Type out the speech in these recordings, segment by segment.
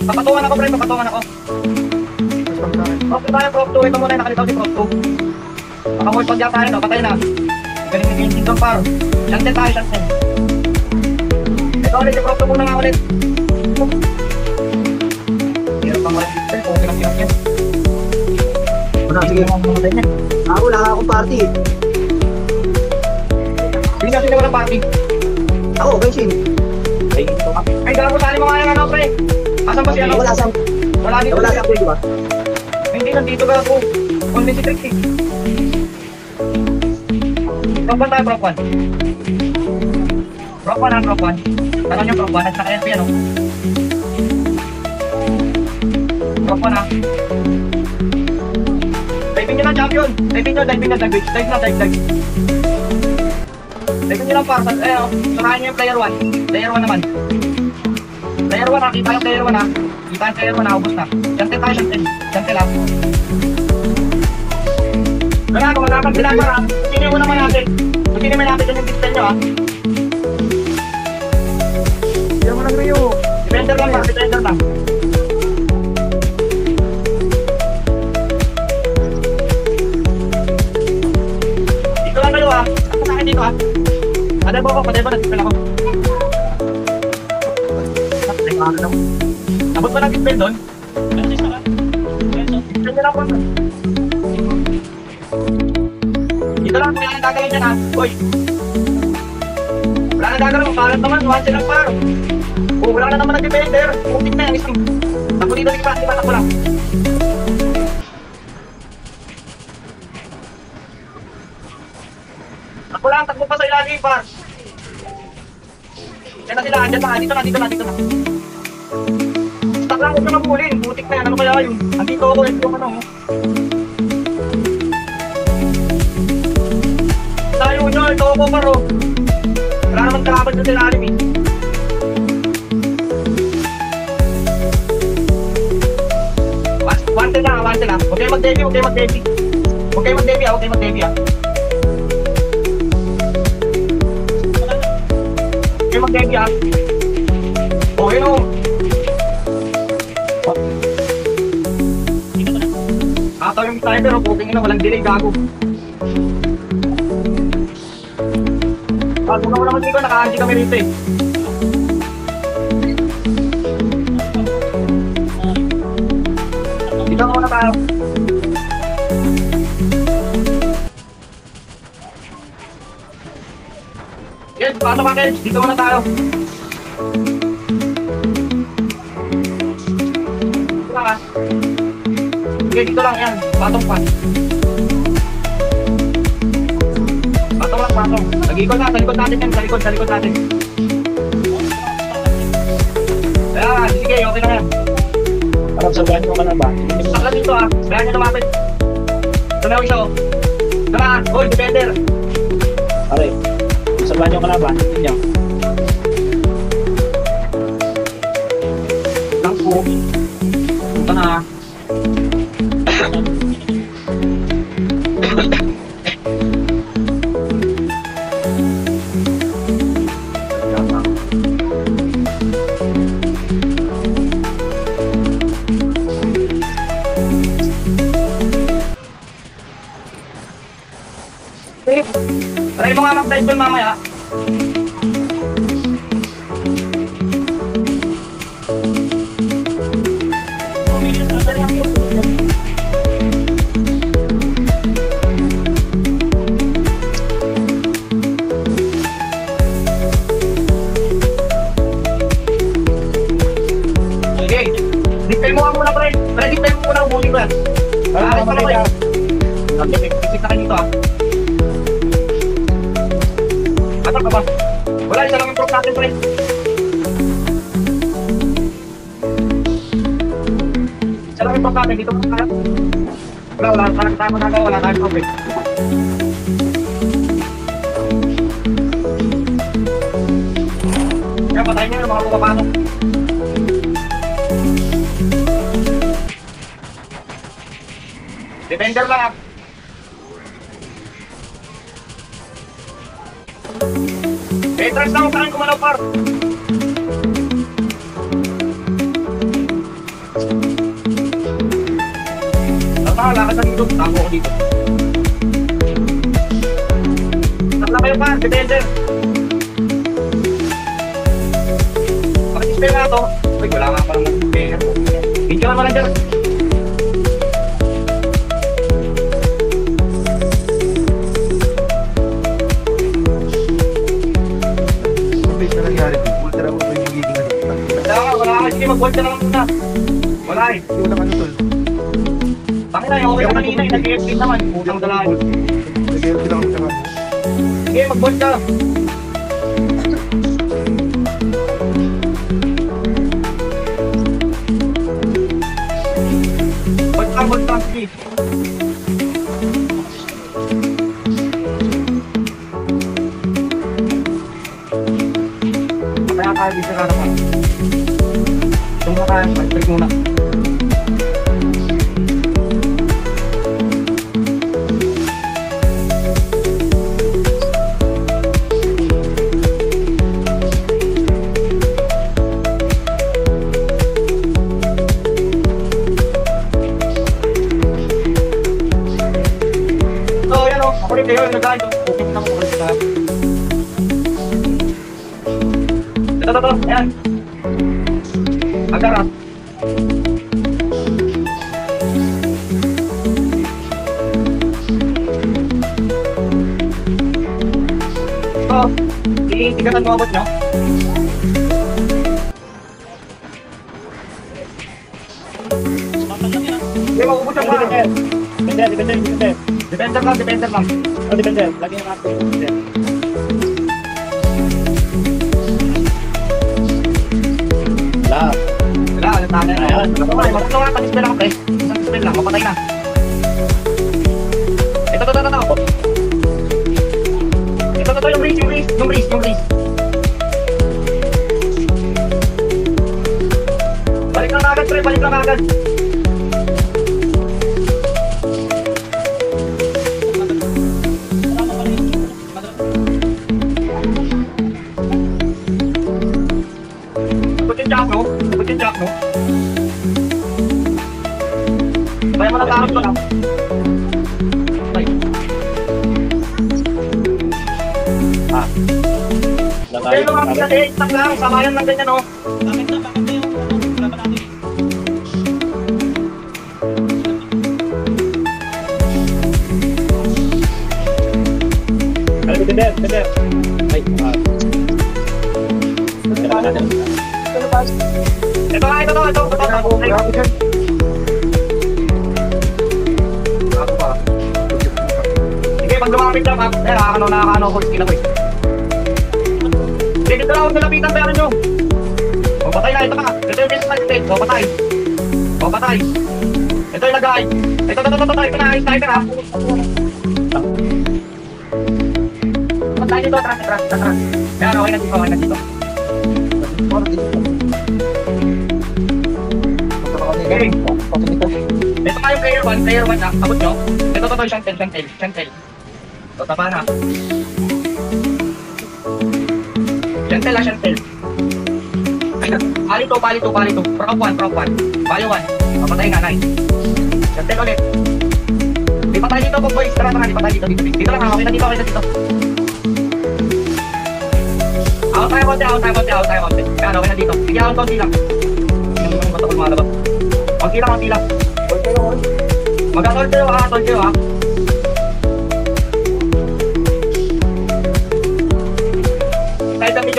Papatungan ako, pre. Papatungan ako. Okay tayo, Prop 2. Ito muna yung nakalitaw si Prop 2. Makamoy pag tayo, no? Patay na. Galing ni Vincent ng par. Shanten tayo, Shanten. Ito ulit, si Prop 2 muna nga ulit. Hirap pang ulit. Okay lang yan. Sige. Ako, wala akong party. Hindi natin na walang party. Ako, Bensin. Ay, gago sali mo nga yung ano, pre. Asan ba si ano? Wala sang. Wala dito. Wala sang, di ba? Hindi, nandito gago. Only si Trixie. Prop 1 tayo, Prop 1. Prop 1 ha, Prop 1. Tanong yung Prop 1 at naka-LP ano? Prop 1 ha. Diving nyo lang, champion. Diving nyo, dive. Dive na. Diving nyo lang, par. Sarahan nyo yung player 1. Player 1 naman. Player 1 ha, kita yung player 1 ha. Kita yung player 1 ha, ubos na. Shantel tayo, Shantel ha. Wala ako, magkakang sila para. Continue mo naman natin. Continue mo natin yung display nyo ha. Hindi mo lang kayo. Defender lang, par. Defender lang. Dito lang kayo ha. Ako sa akin dito ha. Padebo ako, nag-dispel ako. Abot pa nag-dispel doon? Dispel nyo lang po. Dito lang, wala nang gagawin dyan ha. Uy! Wala nang gagawin, makalat naman, one silang par. O, wala na naman nag-defender. Putik na yung isang. Takbo dito, sige pa, takbo lang. Takbo pa sa ilagi, par. Yan na sila, andyan na, dito na. Stuck lang, huwag na mabulin. Putik na yan, ano kaya yun? Andito ako, ito yung ano. Tayo nyo, ito ako, paro. Wala naman kalaban sa ilalim eh. One lang. Huwag kayo mag-debut. Huwag kayo mag-debut ah. Okay, mag-debut ah. O, yun o. Ataw yung slider o, puking ina, walang delay, gago. Bago na naman dito, naka-anti kami rito eh. Dito muna tayo. Yes, paano ba kayo? Dito muna tayo. Dito lang ah. Okay, dito lang yan. Patong pa. Patong. Nag-ikot na, sa likod natin yan. Sa likod natin. Ayan, sige, okay na yan. Parang sabihan mo ka na ba? Sakla dito ah. Bayan nyo lumapit. Ito na yung isa oh. Ito na, hoy, defender. Pare, sabihan nyo ka na ba? Tingnan nyo. Lang po. Ito na ah. Try mo nga mag-dive doon mamaya. Okay, dispel mo nga muna pre. Pre, dispel mo muna, ubusin ko yan. Aalis pa na kayo. Pisik na kayo dito ah. Atak ka ba? Wala, isa lang yung prop natin, pre. Isa lang yung prop natin, dito mo tayo. Wala tayong magagawa, wala tayong prop eh. Kaya patayin nyo yung mga pumapasok. Defender lang ah. Entrance lang sa akin, kumalaw par. lalakad na dito. Tango ko dito. Tatla kayo pa, defender. Pakisipin nga to. Uy, wala nga parang defender. Video naman lang dyan. Wala. Sige, mag-bolt ka naman muna. Wala eh. Yung naman ito. Bakit na, okay ka kanina, nag-i-explain naman. Utang dalahan. Nag-i-explain lang ako. Sige, mag-bolt ka. Bolt ka, sige. Kaya kaya dito na naman. Itong mga kaya, mag-break muna. So, yan o. Makulit kayo yung nag-aayos. Okay na makulit ka. Ito. Ayan. Agarap. So, titigatan mo abot nyo. Hindi, mag-ubot yung pa. Depender. Depender lang. Oh, depender. Lagi yung ako. Depender. Wala. Wala, ano tayo na. Magkano nga, pag-spell ako, pre. Isang spell lang, mapatay na. Ito, yung breeze. Balik lang agad, pre, balik lang agad. Abot yung jack, no? Kaya mo nag-aarap ko lang. Ay. Kaya yung mga pinag-i-extract lang, samayan lang ganyan, no? Bakit na yung wala pa natin? Depender. Ay, Ito. Grabe dyan. Ako pa. Sige, pag lumapit lang, nakakano ko skin ako eh. Sige, dito lang ako nilapitan, bayaran nyo. O, patay na, ito pa. Ito yung business state. O, patay. Ito yung lagay. Ito na, sniper ha. Patay dito, atras. Ayan, okay na dito. Okay. Ito nga yung player 1 na, abot nyo. Ito yung Chantel. Ito, tapa na. Chantel. Palito. Prop 1. Value 1. Papatay nga, nice. Chantel ulit. Di patay dito, boys. Tara, di patay dito. Dito lang, okay na dito. Out tayo konti. Kaya okay na dito. Sige, out konti lang. Yung matakot malabas. Konti lang. Mag-assault kayo ha. Sniper ni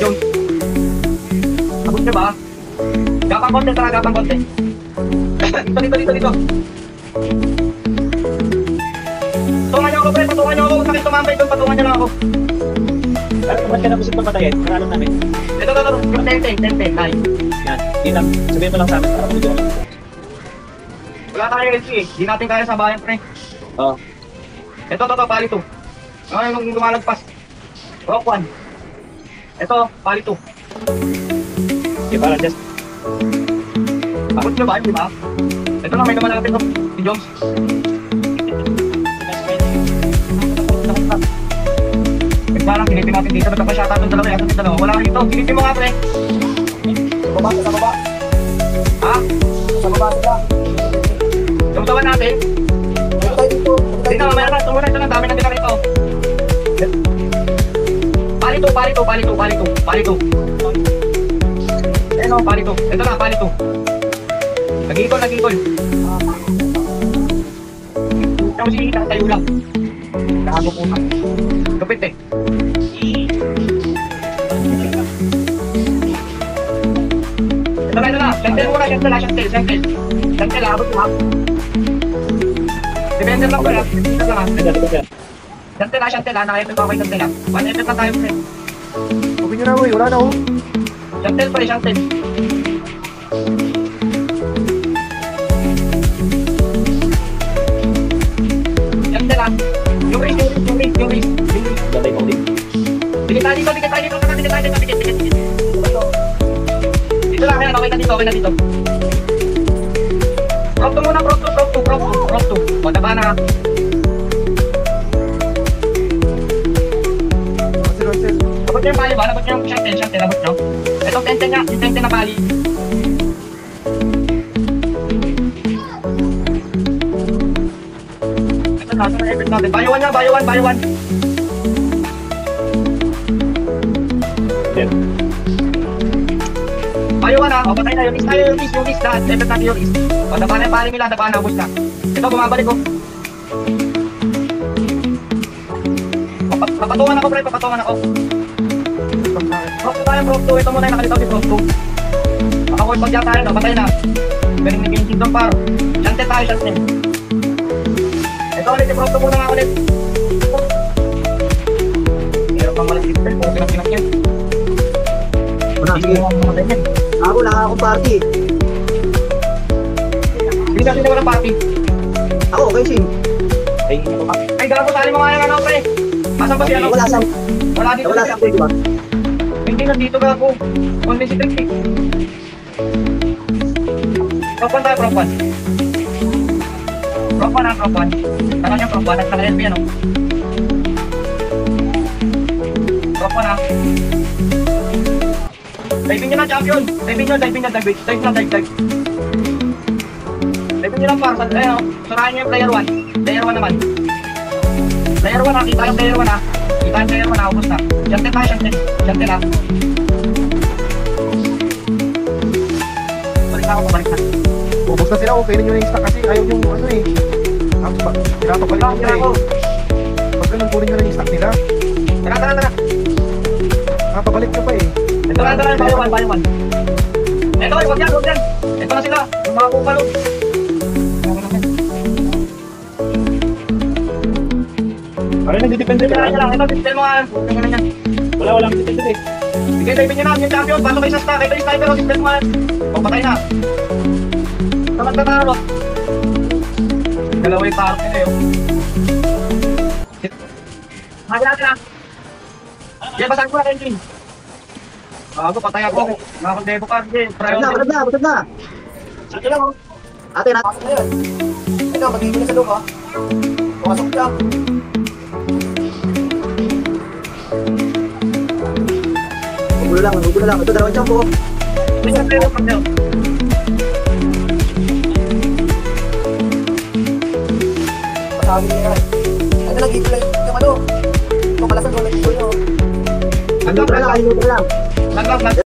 Jones. Abot niya ba? Gapang konti. Dito. Patungan niyo ako, pre. Sakit tumambay doon. Patungan niyo lang ako. Ba't ka na gusto patayin? Karalo namin. Ito. 10. Nice. Yan. Sabihin mo lang sa amin para mag-video. Wala tayo LC eh. Di natin kaya sa bayan, pre. Oo. Ito, pali 2. Ano yung lumalagpas? Rock 1. Ito, pali 2. Okay, para just. Abot nyo ba? Di ba? Ito na, may lumalapit no? Si Jones. Parang silipin natin dito. Nagkapashata itong dalawa. Asan yung dalawa? Wala ka dito. Silipin mo nga, pre. Sa baba. Ha? Sa baba sila. Tumutawan natin. Chantel. Hindi na, mamaya na. Tumuna ito ng dami na rito. Palito. Ayan o, palito. Ito na, palito. Nag-ikol. Tapos tayo lang. Nakago po na. Kapit eh. Ito na. Chantel muna, Chantel, abot mo ha. Depende lang pala. Chantel ha. Nakayapin ko ako kay Chantel ha. 1 effort na tayo pre. Okay nyo na, uy. Wala na, oh. Chantel pre, Chantel. Chantel ha. Yung race. Gabay mo din. Dikit tayo dito. Dito lang, ayan, okay na dito. Prop 2 muna, prop 2. O, taba na. Marcel. Abot niyo yung bali ba? Abot niyo yung Chantel, abot niyo. Itong 10 nga, yung 10 na bali. Ito na, ito na effort natin. Buy one. Then, Bayo ka na, o patay na yung list. Yung list na, effort natin yung list. O, taba na yung bali nila, taba na, ubus na. Ito, bumabalik ko. Papatungan ako, pre, Prop 2, ito muna yung nakalitaw si Prop 2. Makakulit pag tayo, no? Patay na. Galing ni Vincent ng paro. Chantel tayo. Ito ulit, si Prop 2 muna nga ulit. Meron pang malas dito, kung pinag yan. Sige. Ako lang akong party. Hindi natin na walang party. Ako, okay, Sim. Ay, gago, sali mo nga yung ano, pre. Asan ba si ano? Wala sa Wala dito. di ba? Hindi na dito gago. Only si Trixie. Prop 1 tayo, Prop 1. Prop 1 ha, Prop 1. Tangan yung Prop 1 at naka-LP ano. Prop 1 ha. Diving nyo na, champion. Diving nyo. Dive nyo lang, par. Ayun, surahan nyo yung player 1. Player 1 naman. Player 1 ha, kita yung player 1 ha. Kita yung player 1 ha, ubos na. Chantel tayo, Chantel ha. Balik na. Ubus na sila, oh. Kainin nyo na yung stock kasi ayaw yung ano eh. Tapos ba, pinapabalik nyo na eh. Pag ganun, kunin nyo na yung stock nila. Tara. Napabalik nyo pa eh. Ito na, buy one. Ito, huwag yan. Ito na sila, yung mga kupalo. ano nagdidepende Ito ka? lang, ito, display mo nga. Walang depende eh. Sige, diving nyo na, yung champion, pasok kayo sa stack. Ito yung sniper, display mo nga. O, patay na. Tamad ka taro. Dalawa yung taro nila yun. Hagi natin na. Sige, basahin ko na, Kenji. Bago, patay ako. Nakakondebo ka, sige. Batag na. Sige lang, oh. Ate, napasok na yun. Ito, magiging na sa loob, ha? Pumasok ka. Magulo lang. Ito, dalawang champo. May sabi ko, Pagdeo. Masabi niya yan. Ano lang, gigil lang yung ano. Ito, malasan doon, nag-gigil nyo. Ayun lang. Lag.